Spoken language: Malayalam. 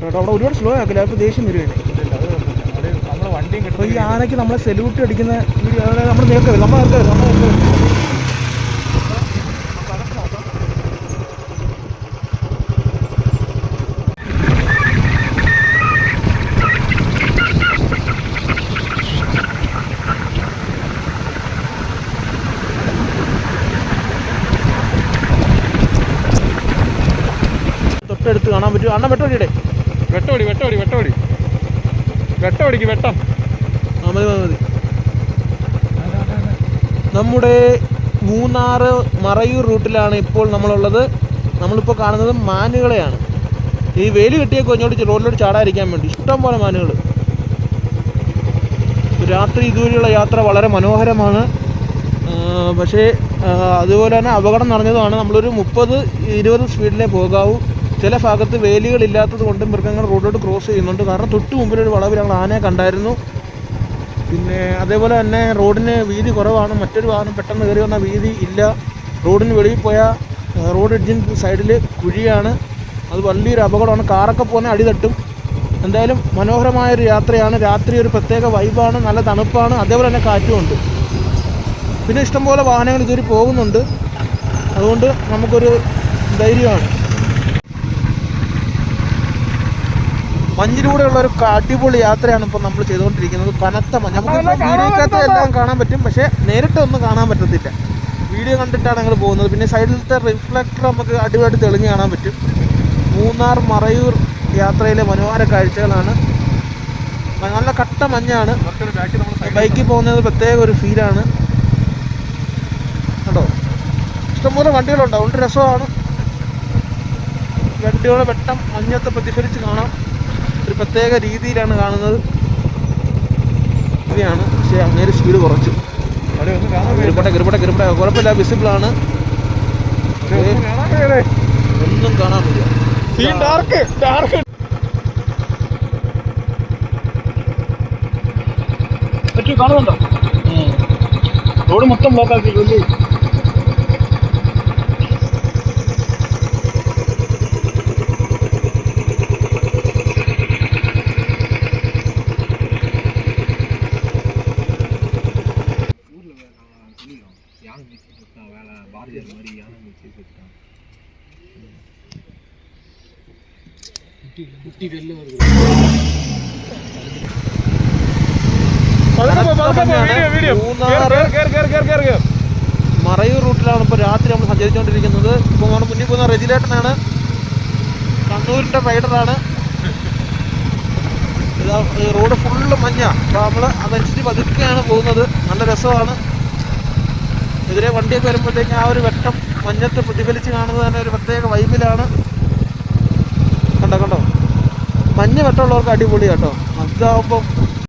കേട്ടോ. അവിടെ ഒരുപാട് സ്ലോ ആക്കില്ല, അപ്പോൾ ദേഷ്യം വരുവാണ്. നമ്മുടെ വണ്ടിയും കിട്ടും. ഈ ആനയ്ക്ക് നമ്മളെ സെല്യൂട്ട് അടിക്കുന്ന വീഡിയോ നമ്മൾ നേർക്കരുത്, നമ്മൾ നേർക്കരുത്. തൊട്ടടുത്ത് കാണാൻ പറ്റും. അണ്ണ വെട്ടോടിയുടെ വെട്ടോടിക്ക് വെട്ടം. മതി. നമ്മുടെ മൂന്നാർ മറയൂർ റൂട്ടിലാണ് ഇപ്പോൾ നമ്മളുള്ളത്. നമ്മളിപ്പോൾ കാണുന്നത് മാനുകളെയാണ്. ഈ വേലി കെട്ടിയൊക്കെ ഇങ്ങോട്ട് റോഡിലോട്ട് ചാടാതിരിക്കാൻ വേണ്ടി ഇഷ്ടം പോലെ മാനുകൾ. രാത്രി ഇതുവരെയുള്ള യാത്ര വളരെ മനോഹരമാണ്. പക്ഷേ അതുപോലെ തന്നെ അപകടം നിറഞ്ഞതുമാണ്. നമ്മളൊരു 30-20 സ്പീഡിലേ പോകാവൂ. ചില ഭാഗത്ത് വേലികളില്ലാത്തത് കൊണ്ട് മൃഗങ്ങൾ റോഡിലോട്ട് ക്രോസ് ചെയ്യുന്നുണ്ട്. കാരണം തൊട്ട് മുമ്പിലൊരു വളവിൽ ഞങ്ങൾ ആനയെ കണ്ടായിരുന്നു. പിന്നെ അതേപോലെ തന്നെ റോഡിന് വീതി കുറവാണ്. മറ്റൊരു വാഹനം പെട്ടെന്ന് കയറി വന്ന വീതി ഇല്ല. റോഡിന് വെളിയിൽ പോയാൽ റോഡ് എഡ്ജിന് സൈഡിൽ കുഴിയാണ്. അത് വലിയൊരു അപകടമാണ്. കാറൊക്കെ പോകുന്ന അടി തട്ടും. എന്തായാലും മനോഹരമായൊരു യാത്രയാണ്. രാത്രി ഒരു പ്രത്യേക വൈബാണ്, നല്ല തണുപ്പാണ്, അതേപോലെ തന്നെ കാറ്റുമുണ്ട്. പിന്നെ ഇഷ്ടംപോലെ വാഹനങ്ങൾ ഇതുവരെ പോകുന്നുണ്ട്. അതുകൊണ്ട് നമുക്കൊരു ധൈര്യമാണ്. മഞ്ഞിലൂടെയുള്ളൊരു അടിപൊളി യാത്രയാണ് ഇപ്പോൾ നമ്മൾ ചെയ്തുകൊണ്ടിരിക്കുന്നത്. കനത്ത മഞ്ഞ് നമുക്ക് വീഡിയോക്കകത്ത് എല്ലാം കാണാൻ പറ്റും, പക്ഷേ നേരിട്ടൊന്നും കാണാൻ പറ്റത്തില്ല. വീഡിയോ കണ്ടിട്ടാണ് ഞങ്ങൾ പോകുന്നത്. പിന്നെ സൈഡിലത്തെ റിഫ്ലക്ടർ നമുക്ക് അടിപൊളിയായിട്ട് തെളിഞ്ഞ് കാണാൻ പറ്റും. മൂന്നാർ മറയൂർ യാത്രയിലെ മനോഹര കാഴ്ചകളാണ്. നല്ല കട്ട മഞ്ഞാണ്. ബൈക്കിൽ പോകുന്നത് പ്രത്യേക ഒരു ഫീലാണ് കേട്ടോ. ഇഷ്ടംപോലെ വണ്ടികളുണ്ട്, അതുകൊണ്ട് രസമാണ്. വണ്ടികളെ വെട്ടം മഞ്ഞത്തെ പ്രതിഫലിച്ച് കാണാം. ഒരു പ്രത്യേക രീതിയിലാണ് കാണുന്നത്. ഇങ്ങനെയാണ്. പക്ഷേ അങ്ങേര് സ്പീഡ് കുറച്ചു. ഗിരിപ്പട്ടെ കുഴപ്പമില്ല, വിസിബിളാണ്. ഒന്നും കാണാൻ പറ്റില്ല. കാണുന്നുണ്ടോ? റോഡ് മൊത്തം ബ്ലോക്ക് ആക്കിയില്ലേ? മറയൂർ റൂട്ടിലാണ് ഇപ്പോൾ രാത്രി നമ്മൾ സഞ്ചരിച്ചുകൊണ്ടിരിക്കുന്നത്. ഇപ്പോൾ നമ്മൾ മുന്നിൽ പോകുന്ന റെജിലേട്ടനാണ്, കണ്ണൂരിൻ്റെ റൈഡറാണ്. റോഡ് ഫുള്ള് മഞ്ഞ. അപ്പോൾ നമ്മൾ അതനുസരിച്ച് പതുക്കെയാണ് പോകുന്നത്. നല്ല രസമാണ്. എതിരെ വണ്ടിയൊക്കെ വരുമ്പോഴത്തേക്ക് ആ ഒരു വെട്ടം മഞ്ഞത്ത് പ്രതിഫലിച്ച് കാണുന്നത് തന്നെ ഒരു പ്രത്യേക വൈബിലാണ്. കണ്ടോ മഞ്ഞ വെട്ടമുള്ളവർക്ക് അടിപൊളി കേട്ടോ. അതാകുമ്പം